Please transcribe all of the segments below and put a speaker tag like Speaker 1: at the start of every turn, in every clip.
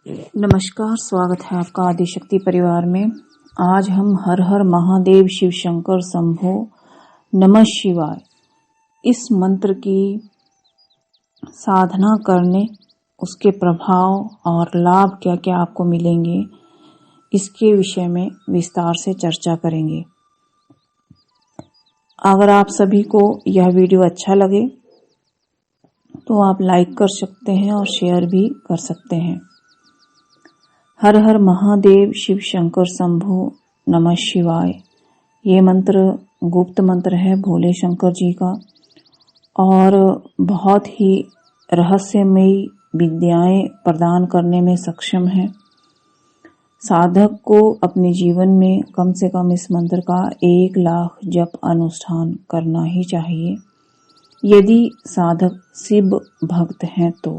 Speaker 1: नमस्कार, स्वागत है आपका आदिशक्ति परिवार में। आज हम हर हर महादेव शिव शंकर शंभो नमः शिवाय इस मंत्र की साधना करने, उसके प्रभाव और लाभ क्या क्या आपको मिलेंगे, इसके विषय में विस्तार से चर्चा करेंगे। अगर आप सभी को यह वीडियो अच्छा लगे तो आप लाइक कर सकते हैं और शेयर भी कर सकते हैं। हर हर महादेव शिव शंकर शंभो नमः शिवाय ये मंत्र गुप्त मंत्र है भोले शंकर जी का और बहुत ही रहस्यमयी विद्याएं प्रदान करने में सक्षम है। साधक को अपने जीवन में कम से कम इस मंत्र का 1 लाख जप अनुष्ठान करना ही चाहिए, यदि साधक शिव भक्त हैं तो।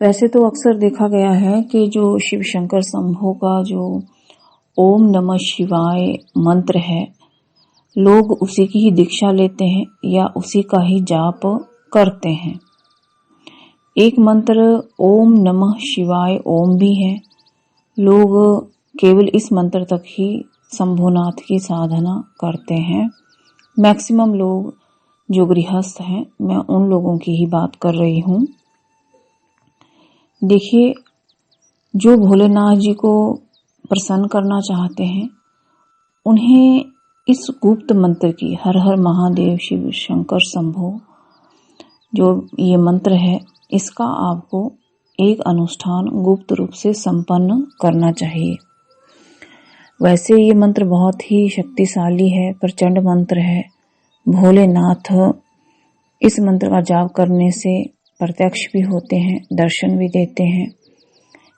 Speaker 1: वैसे तो अक्सर देखा गया है कि जो शिव शंकर शंभो का जो ओम नमः शिवाय मंत्र है, लोग उसी की ही दीक्षा लेते हैं या उसी का ही जाप करते हैं। एक मंत्र ओम नमः शिवाय ओम भी है। लोग केवल इस मंत्र तक ही शंभुनाथ की साधना करते हैं। मैक्सिमम लोग जो गृहस्थ हैं, मैं उन लोगों की ही बात कर रही हूँ। देखिए, जो भोलेनाथ जी को प्रसन्न करना चाहते हैं, उन्हें इस गुप्त मंत्र की हर हर महादेव शिव शंकर शंभो जो ये मंत्र है, इसका आपको एक अनुष्ठान गुप्त रूप से संपन्न करना चाहिए। वैसे ये मंत्र बहुत ही शक्तिशाली है, प्रचंड मंत्र है। भोलेनाथ इस मंत्र का जाप करने से प्रत्यक्ष भी होते हैं, दर्शन भी देते हैं,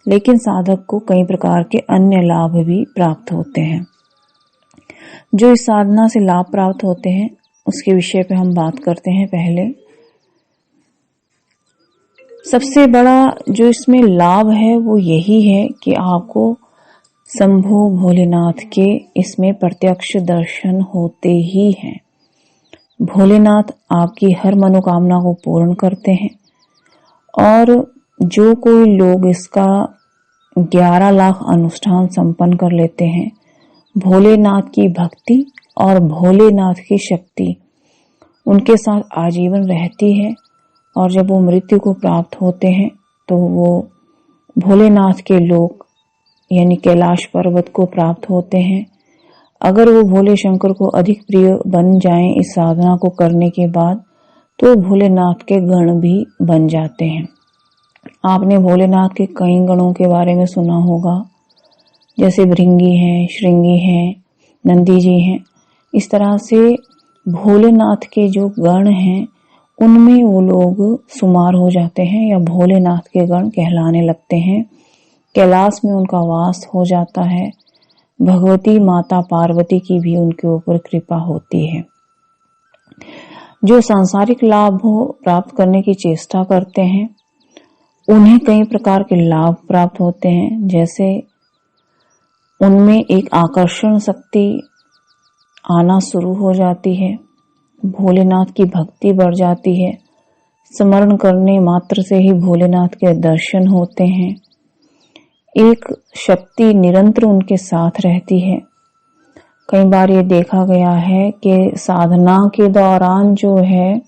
Speaker 1: लेकिन साधक को कई प्रकार के अन्य लाभ भी प्राप्त होते हैं। जो इस साधना से लाभ प्राप्त होते हैं उसके विषय पे हम बात करते हैं। पहले सबसे बड़ा जो इसमें लाभ है वो यही है कि आपको शंभो भोलेनाथ के इसमें प्रत्यक्ष दर्शन होते ही हैं। भोलेनाथ आपकी हर मनोकामना को पूर्ण करते हैं और जो कोई लोग इसका 11 लाख अनुष्ठान संपन्न कर लेते हैं, भोलेनाथ की भक्ति और भोलेनाथ की शक्ति उनके साथ आजीवन रहती है और जब वो मृत्यु को प्राप्त होते हैं तो वो भोलेनाथ के लोक यानी कैलाश पर्वत को प्राप्त होते हैं। अगर वो भोले शंकर को अधिक प्रिय बन जाएं इस साधना को करने के बाद, तो भोलेनाथ के गण भी बन जाते हैं। आपने भोलेनाथ के कई गणों के बारे में सुना होगा, जैसे भृंगी हैं, श्रृंगी हैं, नंदी जी हैं। इस तरह से भोलेनाथ के जो गण हैं उनमें वो लोग शुमार हो जाते हैं या भोलेनाथ के गण कहलाने लगते हैं। कैलाश में उनका वास हो जाता है। भगवती माता पार्वती की भी उनके ऊपर कृपा होती है। जो सांसारिक लाभ प्राप्त करने की चेष्टा करते हैं, उन्हें कई प्रकार के लाभ प्राप्त होते हैं। जैसे उनमें एक आकर्षण शक्ति आना शुरू हो जाती है, भोलेनाथ की भक्ति बढ़ जाती है, स्मरण करने मात्र से ही भोलेनाथ के दर्शन होते हैं। एक शक्ति निरंतर उनके साथ रहती है। कई बार ये देखा गया है कि साधना के दौरान जो है,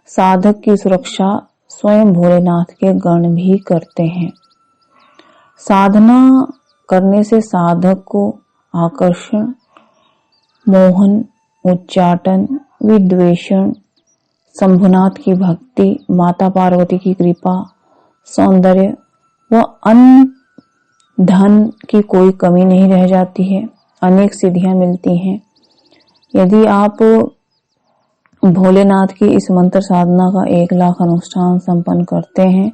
Speaker 1: साधक की सुरक्षा स्वयं भोलेनाथ के गण भी करते हैं। साधना करने से साधक को आकर्षण, मोहन, उच्चाटन, विद्वेषण, शंभुनाथ की भक्ति, माता पार्वती की कृपा, सौंदर्य व अन्य धन की कोई कमी नहीं रह जाती है। अनेक सिद्धियां मिलती हैं। यदि आप भोलेनाथ की इस मंत्र साधना का 1 लाख अनुष्ठान संपन्न करते हैं,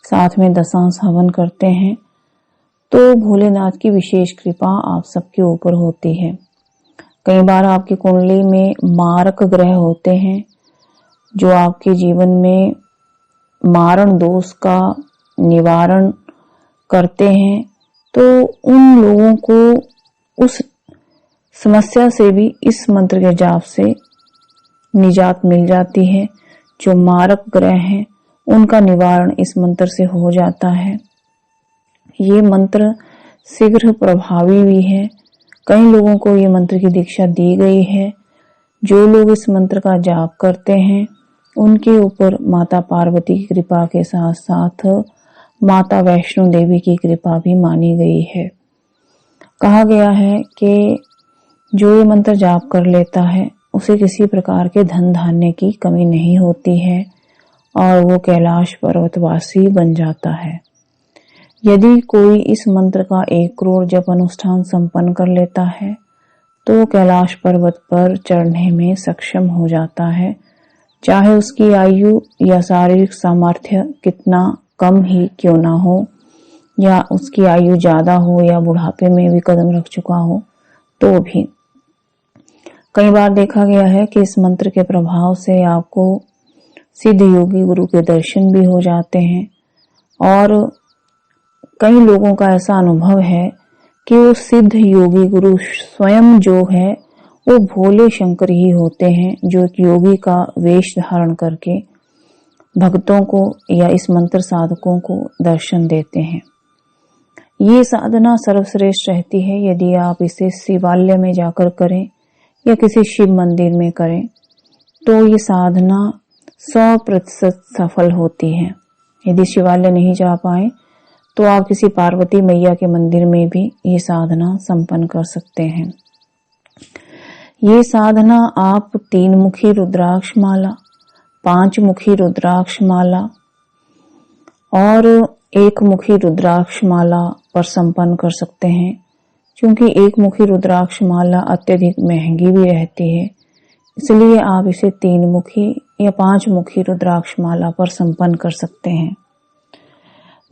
Speaker 1: साथ में दशांश हवन करते हैं, तो भोलेनाथ की विशेष कृपा आप सबके ऊपर होती है। कई बार आपकी कुंडली में मारक ग्रह होते हैं जो आपके जीवन में मारण दोष का निवारण करते हैं, तो उन लोगों को उस समस्या से भी इस मंत्र के जाप से निजात मिल जाती है। जो मारक ग्रह हैं उनका निवारण इस मंत्र से हो जाता है। ये मंत्र शीघ्र प्रभावी भी है। कई लोगों को ये मंत्र की दीक्षा दी गई है। जो लोग इस मंत्र का जाप करते हैं उनके ऊपर माता पार्वती की कृपा के साथ साथ माता वैष्णो देवी की कृपा भी मानी गई है। कहा गया है कि जो ये मंत्र जाप कर लेता है उसे किसी प्रकार के धन धान्य की कमी नहीं होती है और वो कैलाश पर्वतवासी बन जाता है। यदि कोई इस मंत्र का 1 करोड़ जप अनुष्ठान संपन्न कर लेता है तो कैलाश पर्वत पर चढ़ने में सक्षम हो जाता है, चाहे उसकी आयु या शारीरिक सामर्थ्य कितना कम ही क्यों ना हो, या उसकी आयु ज्यादा हो या बुढ़ापे में भी कदम रख चुका हो तो भी। कई बार देखा गया है कि इस मंत्र के प्रभाव से आपको सिद्ध योगी गुरु के दर्शन भी हो जाते हैं और कई लोगों का ऐसा अनुभव है कि वो सिद्ध योगी गुरु स्वयं जो है वो भोले शंकर ही होते हैं, जो एक योगी का वेश धारण करके भक्तों को या इस मंत्र साधकों को दर्शन देते हैं। ये साधना सर्वश्रेष्ठ रहती है यदि आप इसे शिवालय में जाकर करें या किसी शिव मंदिर में करें तो ये साधना 100% सफल होती है। यदि शिवालय नहीं जा पाए तो आप किसी पार्वती मैया के मंदिर में भी ये साधना संपन्न कर सकते हैं। ये साधना आप 3 मुखी रुद्राक्ष माला, 5 मुखी रुद्राक्ष माला और 1 मुखी रुद्राक्ष माला पर संपन्न कर सकते हैं। क्योंकि 1 मुखी रुद्राक्ष माला अत्यधिक महंगी भी रहती है, इसलिए आप इसे 3 मुखी या 5 मुखी रुद्राक्ष माला पर संपन्न कर सकते हैं।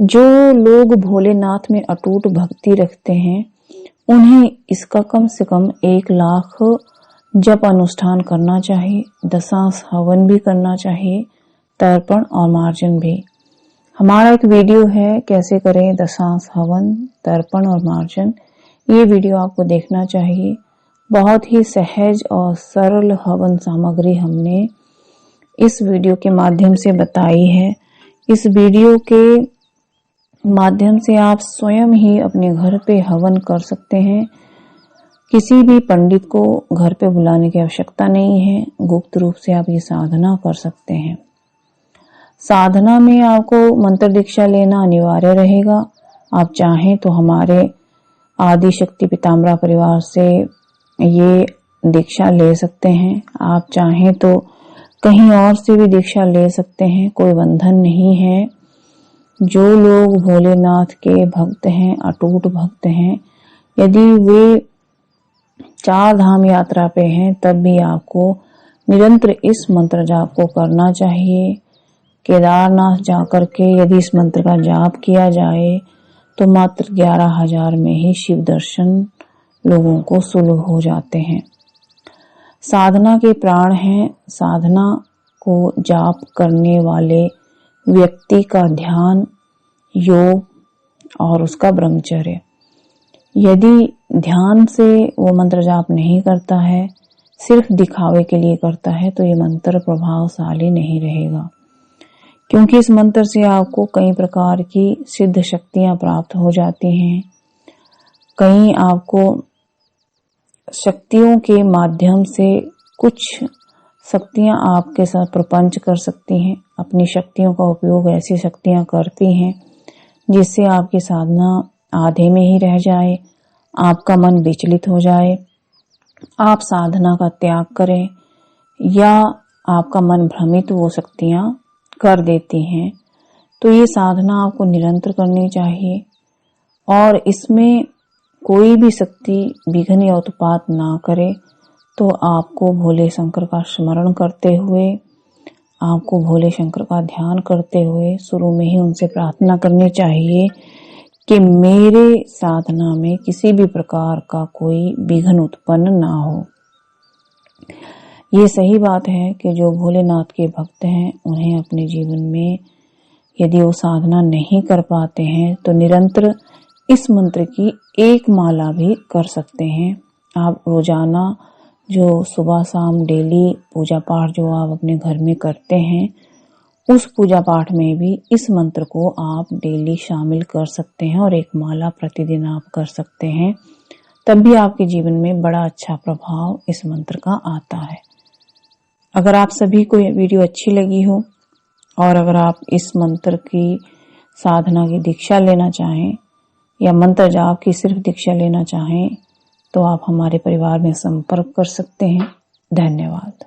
Speaker 1: जो लोग भोलेनाथ में अटूट भक्ति रखते हैं उन्हें इसका कम से कम 1 लाख जप अनुष्ठान करना चाहिए, दशांश हवन भी करना चाहिए, तर्पण और मार्जन भी। हमारा एक वीडियो है कैसे करें दशांश हवन, तर्पण और मार्जन। ये वीडियो आपको देखना चाहिए। बहुत ही सहज और सरल हवन सामग्री हमने इस वीडियो के माध्यम से बताई है। इस वीडियो के माध्यम से आप स्वयं ही अपने घर पे हवन कर सकते हैं। किसी भी पंडित को घर पे बुलाने की आवश्यकता नहीं है, गुप्त रूप से आप ये साधना कर सकते हैं। साधना में आपको मंत्र दीक्षा लेना अनिवार्य रहेगा। आप चाहें तो हमारे आदि शक्ति पीताम्बरा परिवार से ये दीक्षा ले सकते हैं, आप चाहें तो कहीं और से भी दीक्षा ले सकते हैं, कोई बंधन नहीं है। जो लोग भोलेनाथ के भक्त हैं, अटूट भक्त हैं, यदि वे 4 धाम यात्रा पे हैं तब भी आपको निरंतर इस मंत्र जाप को करना चाहिए। केदारनाथ जाकर के यदि इस मंत्र का जाप किया जाए तो मात्र 11,000 में ही शिव दर्शन लोगों को सुलभ हो जाते हैं। साधना के प्राण हैं। साधना को जाप करने वाले व्यक्ति का ध्यान, योग और उसका ब्रह्मचर्य। यदि ध्यान से वो मंत्र जाप नहीं करता है, सिर्फ दिखावे के लिए करता है, तो ये मंत्र प्रभावशाली नहीं रहेगा। क्योंकि इस मंत्र से आपको कई प्रकार की सिद्ध शक्तियां प्राप्त हो जाती हैं। कई आपको शक्तियों के माध्यम से कुछ शक्तियां आपके साथ प्रपंच कर सकती हैं। अपनी शक्तियों का उपयोग ऐसी शक्तियां करती हैं जिससे आपकी साधना आधे में ही रह जाए, आपका मन विचलित हो जाए, आप साधना का त्याग करें या आपका मन भ्रमित वो शक्तियां कर देती हैं। तो ये साधना आपको निरंतर करनी चाहिए और इसमें कोई भी शक्ति विघ्न या उत्पात ना करे। तो आपको भोले शंकर का स्मरण करते हुए, आपको भोले शंकर का ध्यान करते हुए शुरू में ही उनसे प्रार्थना करनी चाहिए कि मेरे साधना में किसी भी प्रकार का कोई विघ्न उत्पन्न ना हो। ये सही बात है कि जो भोलेनाथ के भक्त हैं उन्हें अपने जीवन में यदि वो साधना नहीं कर पाते हैं तो निरंतर इस मंत्र की 1 माला भी कर सकते हैं। आप रोजाना जो सुबह शाम डेली पूजा पाठ जो आप अपने घर में करते हैं उस पूजा पाठ में भी इस मंत्र को आप डेली शामिल कर सकते हैं और एक माला प्रतिदिन आप कर सकते हैं, तब भी आपके जीवन में बड़ा अच्छा प्रभाव इस मंत्र का आता है। अगर आप सभी को ये वीडियो अच्छी लगी हो और अगर आप इस मंत्र की साधना की दीक्षा लेना चाहें या मंत्र जाप की सिर्फ दीक्षा लेना चाहें तो आप हमारे परिवार में संपर्क कर सकते हैं। धन्यवाद।